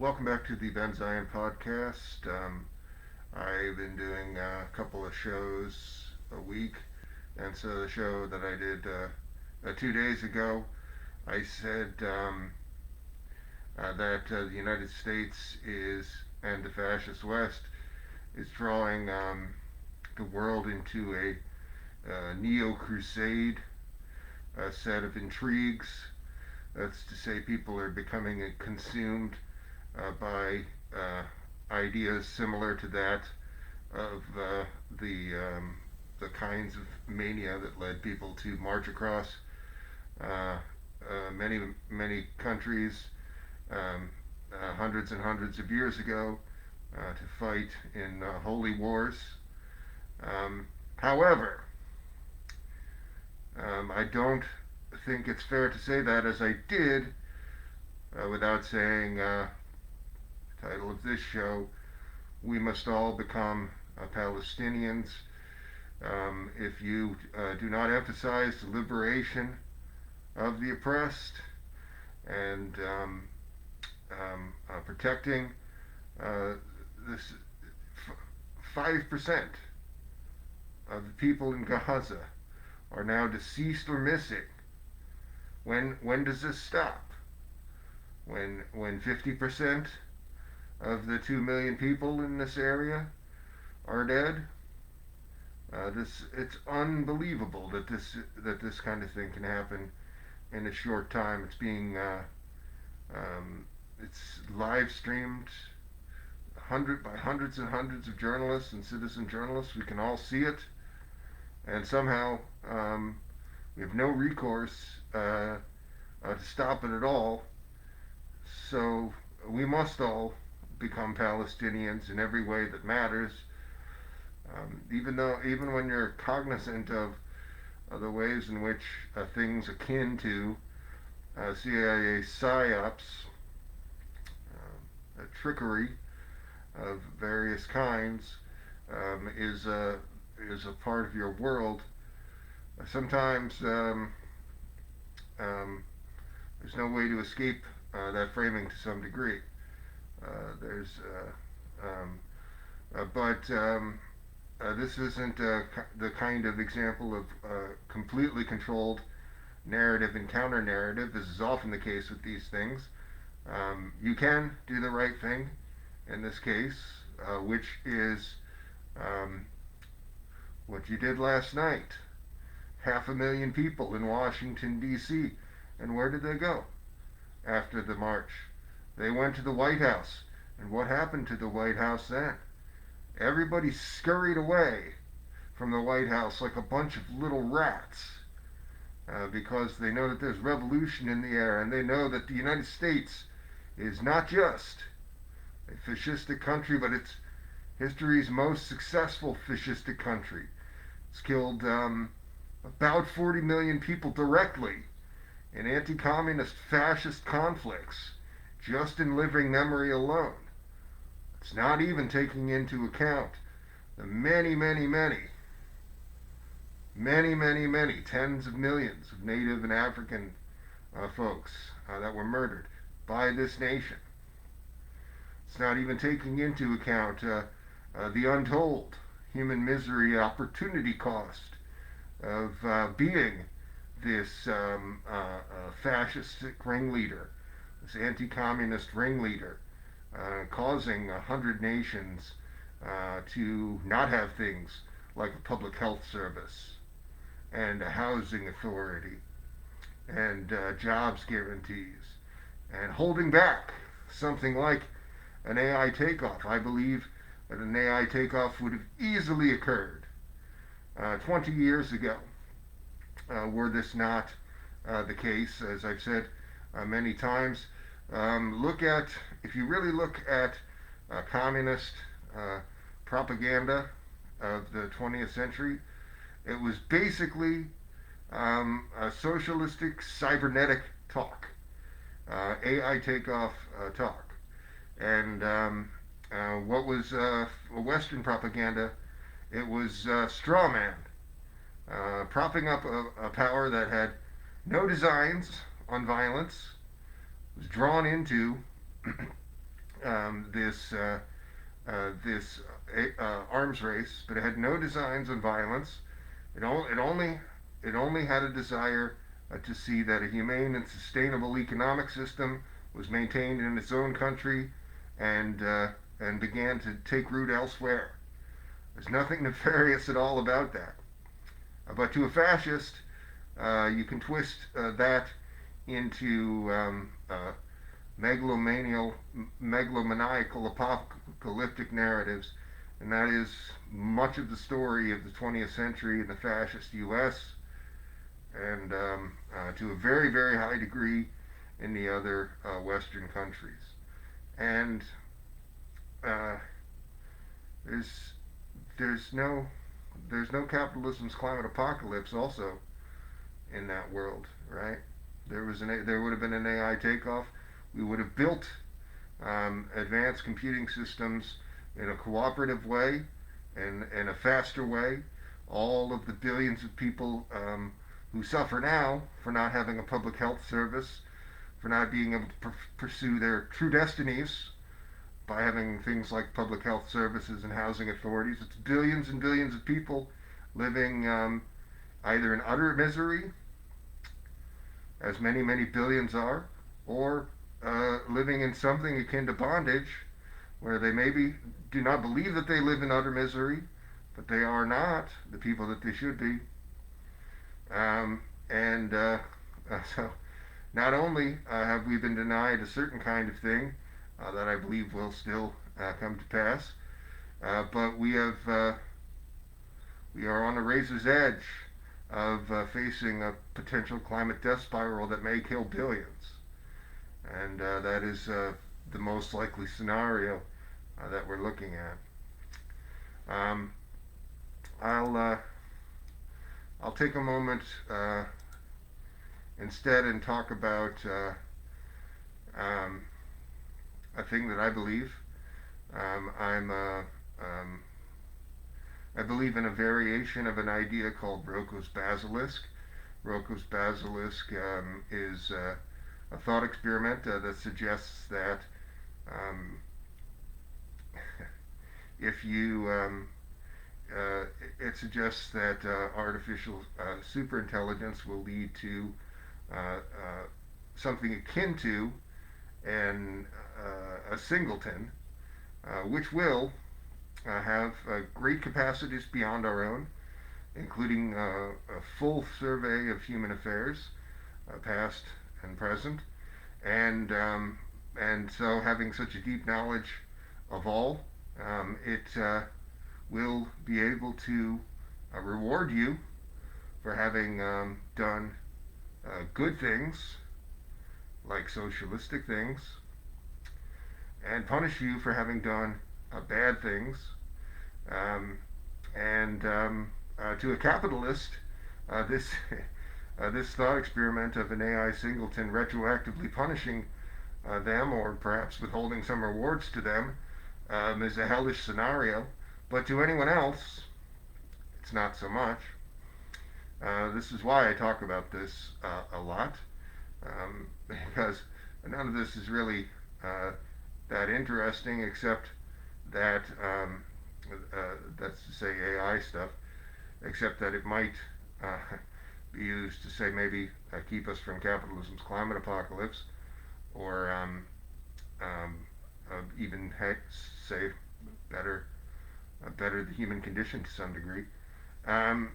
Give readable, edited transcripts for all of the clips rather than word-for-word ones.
Welcome back to the Ben Zion podcast. I've been doing a couple of shows a week, and so the show that I did 2 days ago, I said that the United States is, and the fascist West, is drawing the world into a neo-crusade set of intrigues. That's to say, people are becoming consumed by ideas similar to that of the kinds of mania that led people to march across uh, many countries hundreds and hundreds of years ago to fight in holy wars. However, I don't think it's fair to say that as I did without saying title of this show, We Must All Become Palestinians. If you do not emphasize the liberation of the oppressed and protecting this 5% of the people in Gaza are now deceased or missing. When does this stop? When 50% of the 2 million people in this area are dead? It's unbelievable that this kind of thing can happen in a short time. It's being it's live streamed by hundreds and hundreds of journalists and citizen journalists. We can all see it, and somehow we have no recourse to stop it at all. So we must all become Palestinians in every way that matters. Even when you're cognizant of the ways in which things akin to CIA psyops, trickery of various kinds, is a part of your world. Sometimes there's no way to escape that framing to some degree. But this isn't the kind of example of completely controlled narrative and counter narrative. This is often the case with these things. You can do the right thing in this case, which is what you did last night. 500,000 people in Washington, D.C. And where did they go after the march? They went to the White House. And what happened to the White House then? Everybody scurried away from the White House like a bunch of little rats because they know that there's revolution in the air, and they know that the United States is not just a fascistic country, but it's history's most successful fascistic country. It's killed about 40 million people directly in anti-communist fascist conflicts just in living memory alone. It's not even taking into account the many tens of millions of Native and African folks that were murdered by this nation. It's not even taking into account the untold human misery opportunity cost of being this fascistic ringleader, this anti-communist ringleader, causing 100 nations to not have things like a public health service and a housing authority and jobs guarantees, and holding back something like an AI takeoff. I believe that an AI takeoff would have easily occurred 20 years ago were this not the case. As I've said many times, if you really look at communist propaganda of the 20th century, it was basically a socialistic cybernetic talk, AI takeoff talk. And what was Western propaganda? It was straw man, propping up a power that had no designs on violence, was drawn into this arms race, but it had no designs on violence. It, o- it only it only had a desire to see that a humane and sustainable economic system was maintained in its own country, and began to take root elsewhere. There's nothing nefarious at all about that. But to a fascist, you can twist that into megalomaniacal, megalomaniacal apocalyptic narratives, and that is much of the story of the 20th century in the fascist U.S. and to a very, very high degree in the other Western countries. And uh, there's there's no there's no capitalism's climate apocalypse also in that world, right? There would have been an AI takeoff. We would have built advanced computing systems in a cooperative way and in a faster way. All of the billions of people who suffer now for not having a public health service, for not being able to pursue their true destinies by having things like public health services and housing authorities. It's billions and billions of people living either in utter misery, as many, many billions are, or living in something akin to bondage, where they maybe do not believe that they live in utter misery, but they are not the people that they should be. And so not only have we been denied a certain kind of thing that I believe will still come to pass, but we are on the razor's edge of facing a potential climate death spiral that may kill billions, and that is the most likely scenario that we're looking at. I'll take a moment instead and talk about um, a thing that I believe. I believe in a variation of an idea called Roko's basilisk. Roko's basilisk is a thought experiment that suggests that um, if you it suggests that artificial superintelligence will lead to something akin to a singleton, which will have great capacities beyond our own, including a full survey of human affairs, past and present, and so having such a deep knowledge of all, it will be able to reward you for having done good things, like socialistic things, and punish you for having done bad things. Um, and To a capitalist, this this thought experiment of an AI singleton retroactively punishing them, or perhaps withholding some rewards to them, is a hellish scenario. But to anyone else, it's not so much. This is why I talk about this a lot, because none of this is really that interesting, except that that's to say AI stuff, except that it might be used to say maybe keep us from capitalism's climate apocalypse, or even heck, say better better the human condition to some degree. Um,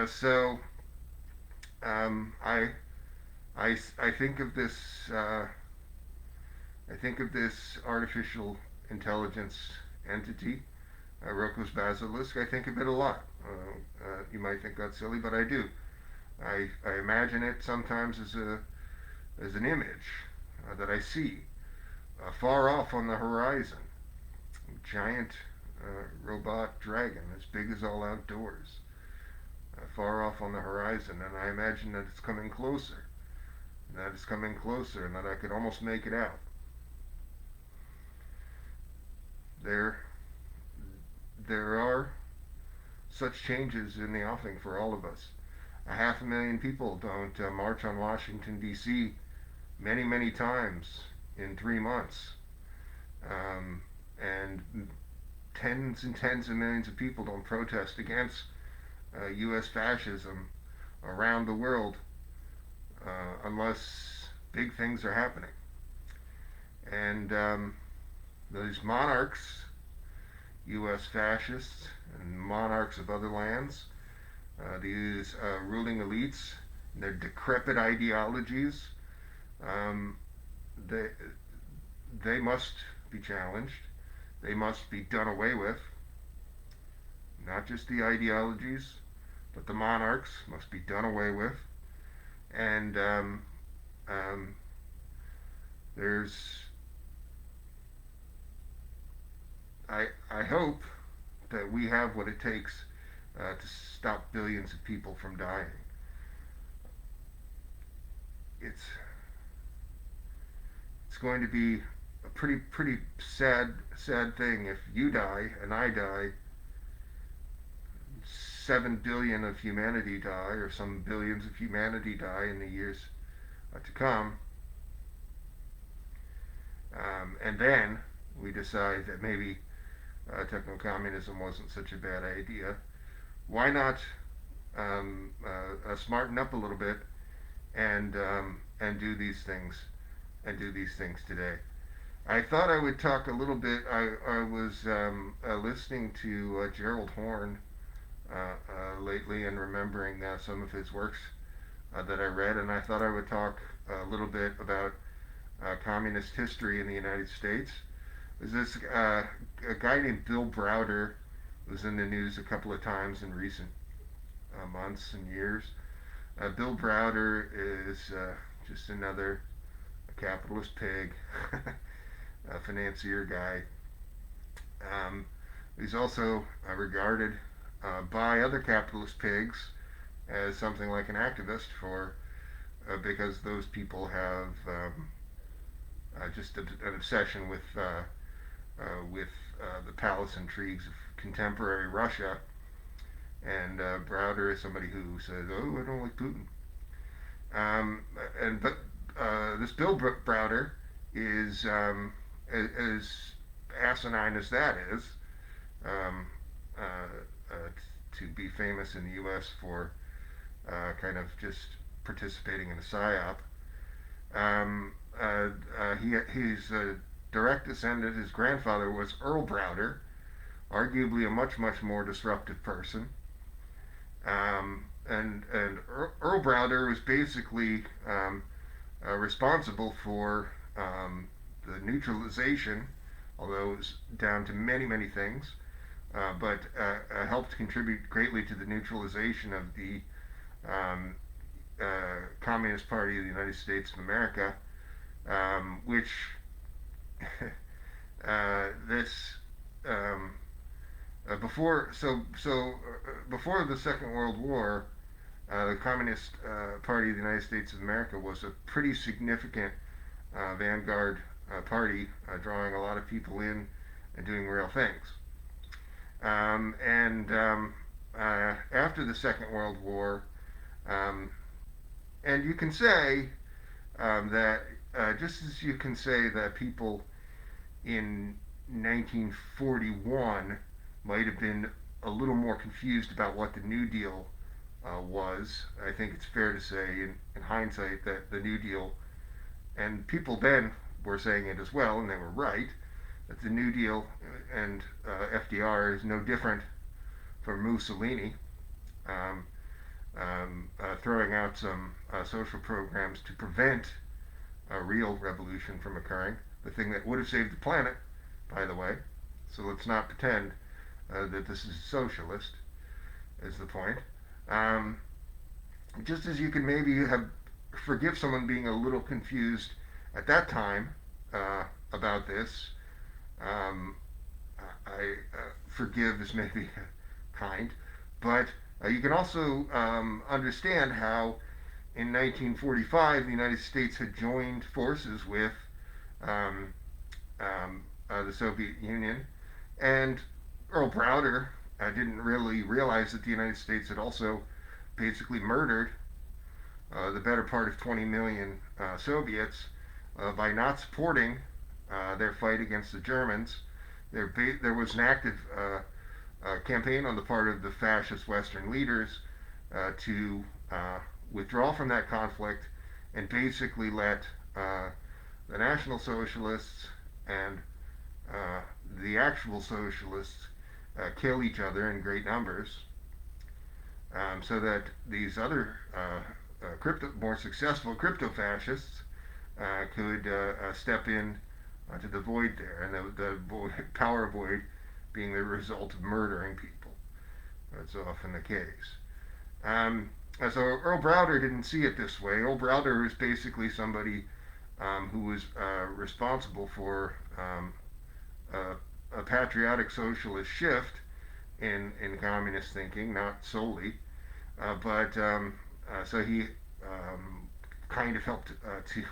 so I, I think of this I think of this artificial intelligence entity, Roko's basilisk. I think of it a lot. You might think that's silly, but I do. I imagine it sometimes as an image that I see far off on the horizon. A giant robot dragon as big as all outdoors, far off on the horizon, and I imagine that it's coming closer, and that it's coming closer, and that I could almost make it out. There, there are such changes in the offing for all of us. 500,000 people don't march on Washington, D.C. many, many times in 3 months and tens and tens of millions of people don't protest against U.S. fascism around the world unless big things are happening. And those monarchs, U.S. fascists, and monarchs of other lands, these ruling elites, their decrepit ideologies, um, they, they must be challenged. They must be done away with. Not just the ideologies, but the monarchs must be done away with. And um, there's, I hope that we have what it takes to stop billions of people from dying. It's it's going to be a pretty sad thing if you die and I die, 7 billion of humanity die, or some billions of humanity die in the years to come, and then we decide that maybe techno-communism wasn't such a bad idea. Why not smarten up a little bit and do these things today? I thought I would talk a little bit. I was listening to Gerald Horne lately and remembering some of his works that I read, and I thought I would talk a little bit about communist history in the United States. There's this a guy named Bill Browder was in the news a couple of times in recent months and years. Bill Browder is just another capitalist pig, a financier guy. He's also regarded by other capitalist pigs as something like an activist for because those people have just an obsession with the palace intrigues of contemporary Russia. And Browder is somebody who says, "Oh, I don't like Putin." And but this Bill Browder is as asinine as that is. Um, to be famous in the U.S. for kind of just participating in a psyop. He's a direct descendant. His grandfather was Earl Browder, arguably a much more disruptive person. And Earl Browder was basically responsible for the neutralization, although it was down to many things, but helped contribute greatly to the neutralization of the Communist Party of the United States of America, which this before the Second World War, the Communist Party of the United States of America was a pretty significant vanguard party, drawing a lot of people in and doing real things. And after the Second World War, and you can say that just as you can say that people in 1941 might have been a little more confused about what the New Deal was, I think it's fair to say in hindsight that the New Deal, and people then were saying it as well, and they were right, that the New Deal and FDR is no different from Mussolini throwing out some social programs to prevent a real revolution from occurring, the thing that would have saved the planet, by the way. So let's not pretend that this is socialist, is the point. Just as you can maybe forgive someone being a little confused at that time about this, I forgive is maybe kind, but you can also understand how in 1945 the United States had joined forces with the Soviet Union, and Earl Browder didn't really realize that the United States had also basically murdered the better part of 20 million Soviets by not supporting their fight against the Germans. There was an active campaign on the part of the fascist Western leaders to withdraw from that conflict and basically let the National Socialists and the actual socialists kill each other in great numbers, so that these other more successful crypto fascists could step in to the void there, and the power void being the result of murdering people. That's often the case. So Earl Browder didn't see it this way. Earl Browder was basically somebody who was responsible for a patriotic socialist shift in communist thinking, not solely, but so he kind of helped to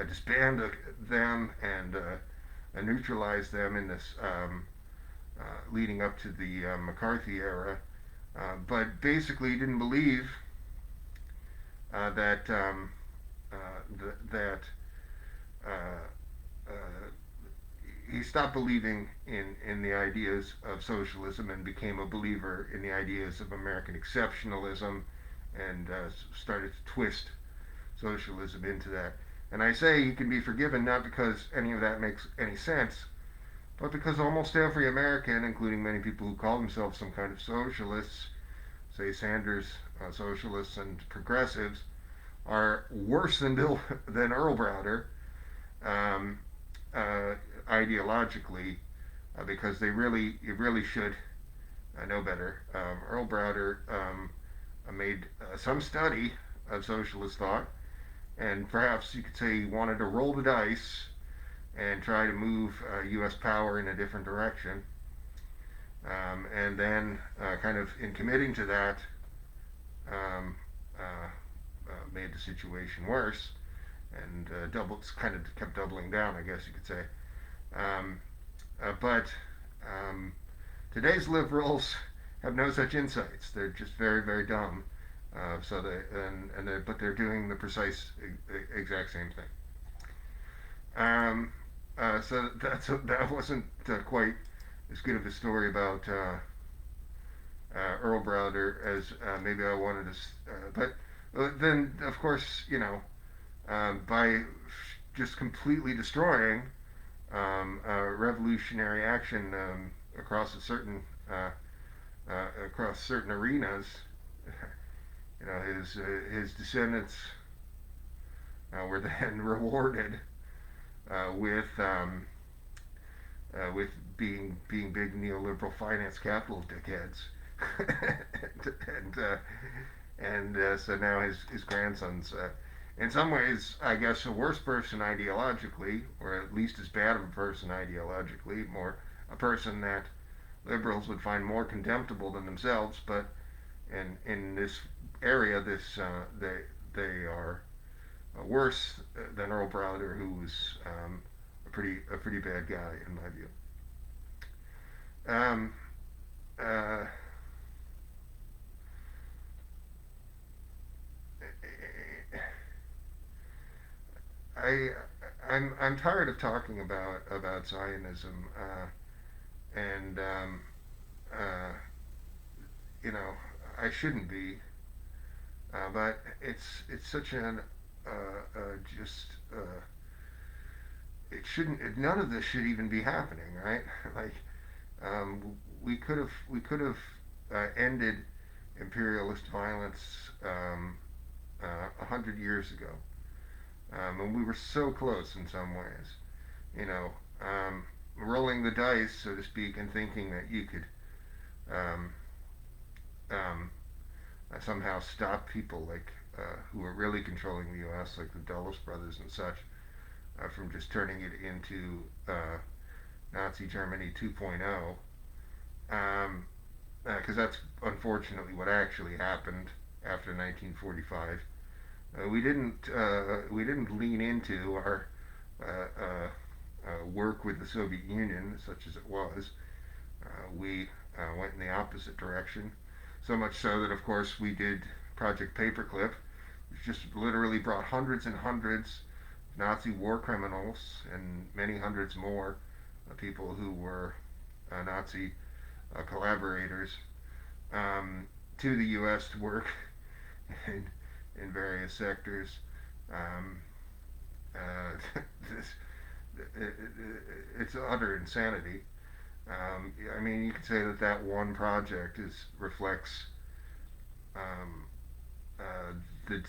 disband them and neutralize them in this leading up to the McCarthy era. But basically, he didn't believe that that uh, he stopped believing in the ideas of socialism and became a believer in the ideas of American exceptionalism, and started to twist socialism into that. And I say he can be forgiven not because any of that makes any sense, but because almost every American, including many people who call themselves some kind of socialists, say Sanders socialists and progressives, are worse than Earl Browder, um, ideologically, because you really should know better. Earl Browder made some study of socialist thought, and perhaps you could say he wanted to roll the dice and try to move U.S. power in a different direction. And then, kind of in committing to that, um, made the situation worse, and kind of kept doubling down, I guess you could say. Um, but today's liberals have no such insights. They're just very, very dumb. But they're doing the precise exact same thing. So that wasn't quite as good of a story about Earl Browder as maybe I wanted to. But then, of course, by just completely destroying revolutionary action across certain arenas, his descendants were then rewarded with being big neoliberal finance capital dickheads, and so now his grandson's in some ways, I guess, a worse person ideologically, or at least as bad of a person ideologically, more a person that liberals would find more contemptible than themselves, but in this area, they are worse than Earl Browder, who was a pretty bad guy in my view. Um, uh, I I'm tired of talking about Zionism, and uh, you know I shouldn't be, but it's such an just it shouldn't none of this should even be happening, right? Like we could have ended imperialist violence 100 years ago, and we were so close in some ways, you know, rolling the dice, so to speak, and thinking that you could um, um, somehow stop people like who were really controlling the U.S., like the Dulles brothers and such, from just turning it into Nazi Germany 2.0, because that's unfortunately what actually happened after 1945. We didn't lean into our work with the Soviet Union, such as it was. We went in the opposite direction. So much so that, of course, we did Project Paperclip, which just literally brought hundreds and hundreds, Nazi war criminals and many hundreds more people who were Nazi collaborators to the U.S. to work in, in various sectors. Um, this, it's utter insanity. I mean, you could say that that one project reflects um, the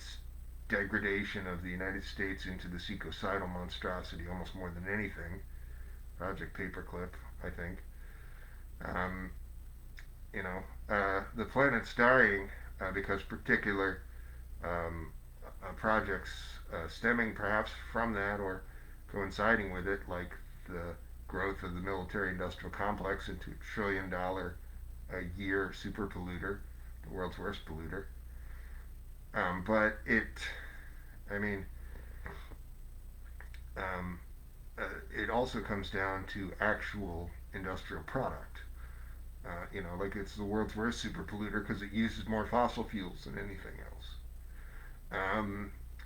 degradation of the United States into this ecocidal monstrosity almost more than anything. Project Paperclip, I think. Um, the planet's dying because particular um, projects stemming perhaps from that or coinciding with it, like the growth of the military industrial complex into $1 trillion a year super polluter, the world's worst polluter. But I mean, um, uh, it also comes down to actual industrial product. Like it's the world's worst super polluter because it uses more fossil fuels than anything else.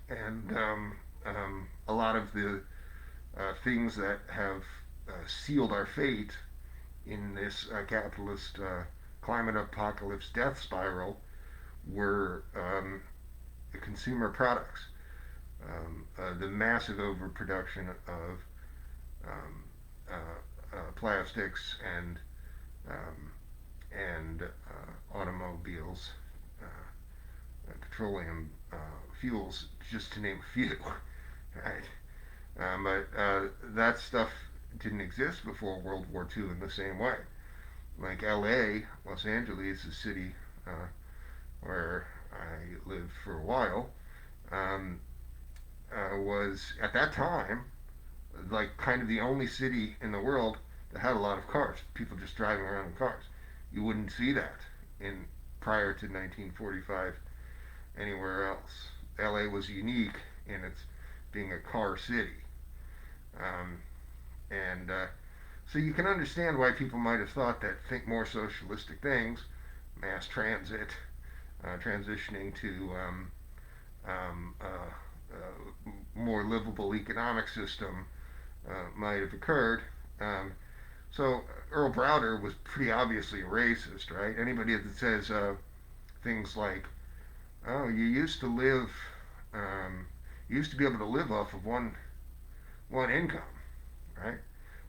And a lot of the things that have sealed our fate in this capitalist climate apocalypse death spiral were the consumer products, the massive overproduction of um, plastics um, and automobiles, petroleum fuels, just to name a few, right? But that stuff didn't exist before World War II in the same way. Like LA, Los Angeles, the city where I lived for a while, um, was at that time like kind of the only city in the world that had a lot of cars. People just driving around in cars. You wouldn't see that in prior to 1945 anywhere else. LA was unique in its being a car city. Um, and So you can understand why people might have thought that think more socialistic things, mass transit, transitioning to more livable economic system might have occurred. Um, so Earl Browder was pretty obviously a racist, right? Anybody that says things like, "Oh, you used to be able to live off of one income," right?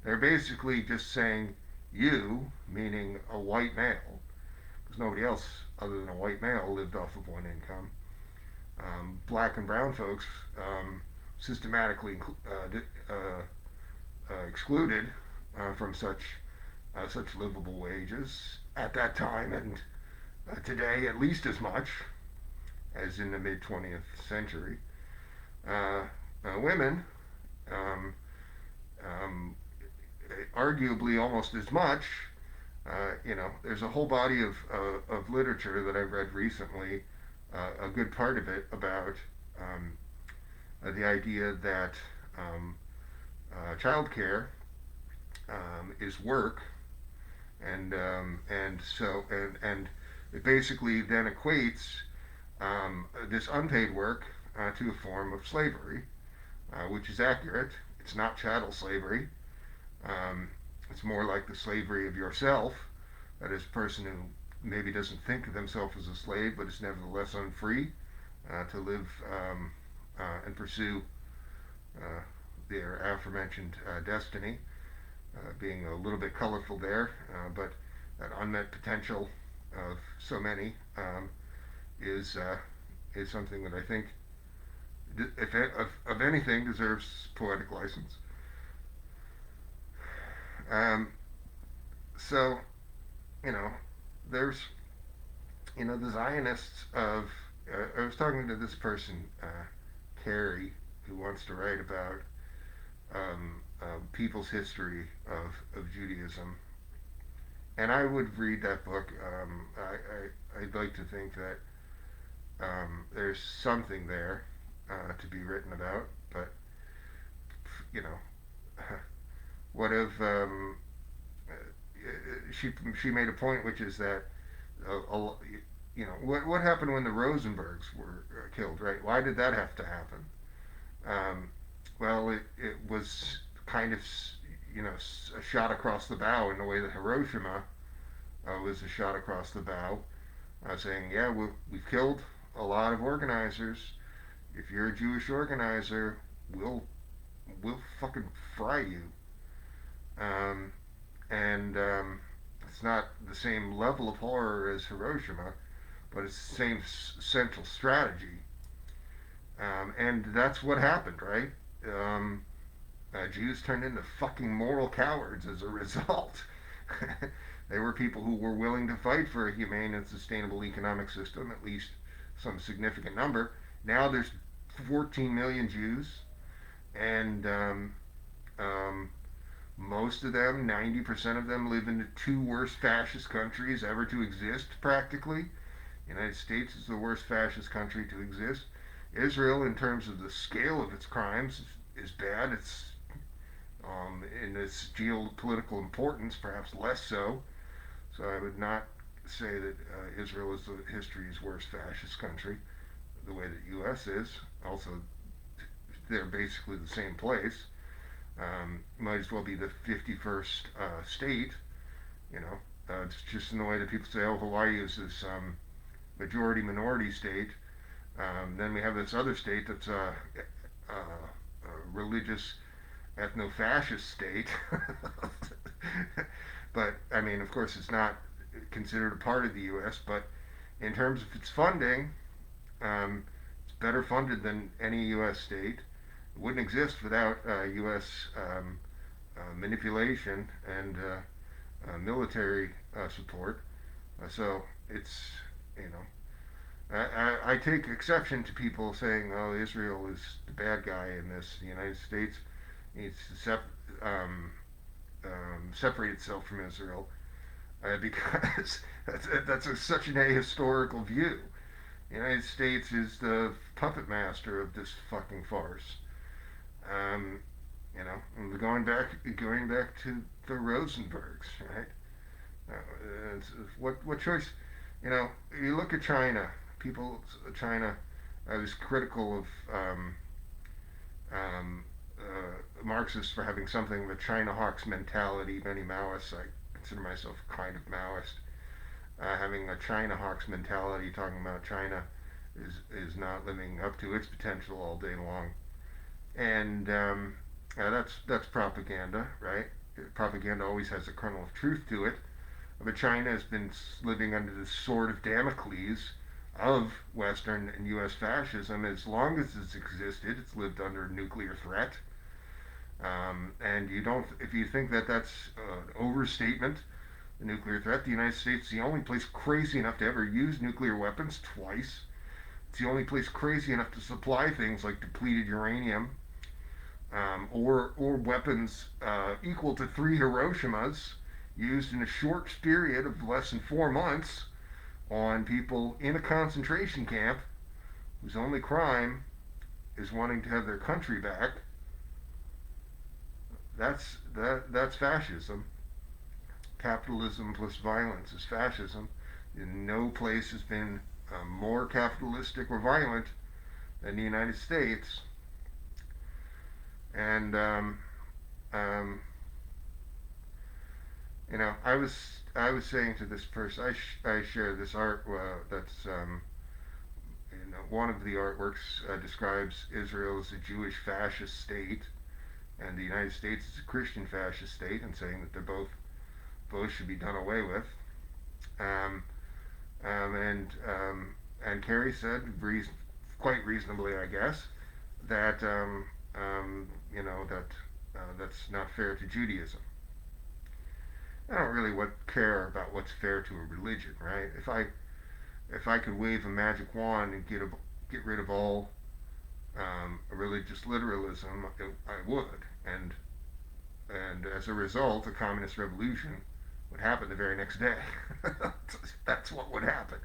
They're basically just saying you, meaning a white male, because nobody else other than a white male lived off of one income. Black and brown folks systematically excluded from such livable wages at that time and today at least as much as in the mid 20th century. Women, um, um, arguably almost as much. There's a whole body of literature that I've read recently, a good part of it about um, the idea that childcare is work, and it basically then equates this unpaid work to a form of slavery, which is accurate. It's not chattel slavery. Um, it's more like the slavery of yourself. That is, a person who maybe doesn't think of themselves as a slave, but is nevertheless unfree to live and pursue their aforementioned destiny, being a little bit colorful there, but that unmet potential of so many is is something that I think, if of anything, deserves poetic license. Um, so, you know, there's, the Zionists of. I was talking to this person, Carrie, who wants to write about people's history of Judaism, and I would read that book. I'd like to think that there's something there to be written about, but you know, what if she made a point, which is that what happened when the Rosenbergs were killed, right? Why did that have to happen? Um, Well, it was kind of, a shot across the bow in the way that Hiroshima was a shot across the bow, saying, yeah, we've killed a lot of organizers. If you're a Jewish organizer, we'll we'll fucking fry you. Um, and it's not the same level of horror as Hiroshima, but it's the same central strategy. And that's what happened, right? Um, Jews turned into fucking moral cowards as a result. They were people who were willing to fight for a humane and sustainable economic system, at least some significant number. Now there's 14 million Jews, and um, most of them, 90% of them, live in the two worst fascist countries ever to exist, practically. The United States is the worst fascist country to exist. Israel, in terms of the scale of its crimes, is bad. It's in its geopolitical importance, perhaps less so. So I would not say that Israel is history's worst fascist country, the way that U.S. is. Also, they're basically the same place. Might as well be the 51st state. It's just in the way that people say, oh, Hawaii is this majority minority state. Then we have this other state that's a religious ethno-fascist state. But I mean, of course, it's not considered a part of the U.S. But in terms of its funding, it's better funded than any U.S. state. It wouldn't exist without U.S. Manipulation and military support. So it's, you know, I take exception to people saying, "Oh, Israel is the bad guy in this. The United States needs to separate itself from Israel," because such an ahistorical view. The United States is the puppet master of this fucking farce. Um, and going back to the Rosenbergs, right? What choice? You look at China. China. I was critical of Marxists for having something of a China hawks mentality. Many Maoists, I consider myself kind of Maoist, having a China hawks mentality, talking about China is not living up to its potential all day long, and that's propaganda, right? Propaganda always has a kernel of truth to it, but China has been living under the sword of Damocles of Western and U.S. fascism as long as it's existed. It's lived under nuclear threat, and you don't. If you think that that's an overstatement, the nuclear threat, the United States is the only place crazy enough to ever use nuclear weapons twice. It's the only place crazy enough to supply things like depleted uranium, or weapons equal to 3 Hiroshimas used in a short period of less than 4 months on people in a concentration camp whose only crime is wanting to have their country back. That's fascism. Capitalism plus violence is fascism. In no place has been more capitalistic or violent than the United States. And um, I was saying to this person, I share this art that's one of the artworks describes Israel as a Jewish fascist state, and the United States is a Christian fascist state, and saying that they're both should be done away with. Um, and Kerry said, quite reasonably, I guess, that that's not fair to Judaism. I don't really care about what's fair to a religion, right? If I could wave a magic wand and get rid of all religious literalism, I would, and as a result, a communist revolution would happen the very next day. That's what would happen.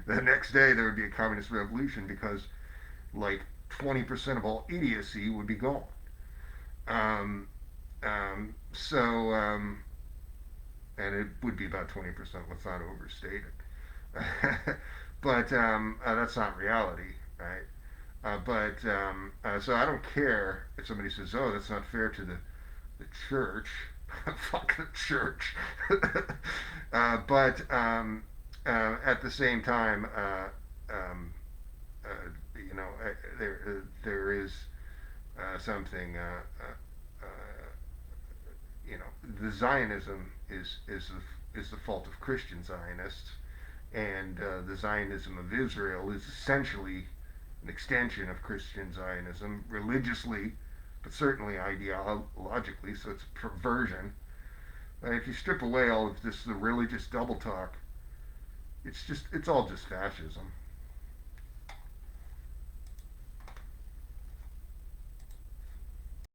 The next day there would be a communist revolution because like 20% of all idiocy would be gone. Um, so and it would be about 20%. Let's not overstate it. But that's not reality, right? So I don't care if somebody says, "Oh, that's not fair to the church." Fuck the church. At the same time, um, there is something. The Zionism is the fault of Christian Zionists, and the Zionism of Israel is essentially an extension of Christian Zionism religiously, but certainly ideologically. So it's a perversion. And if you strip away all of this, the religious double talk, it's all just fascism.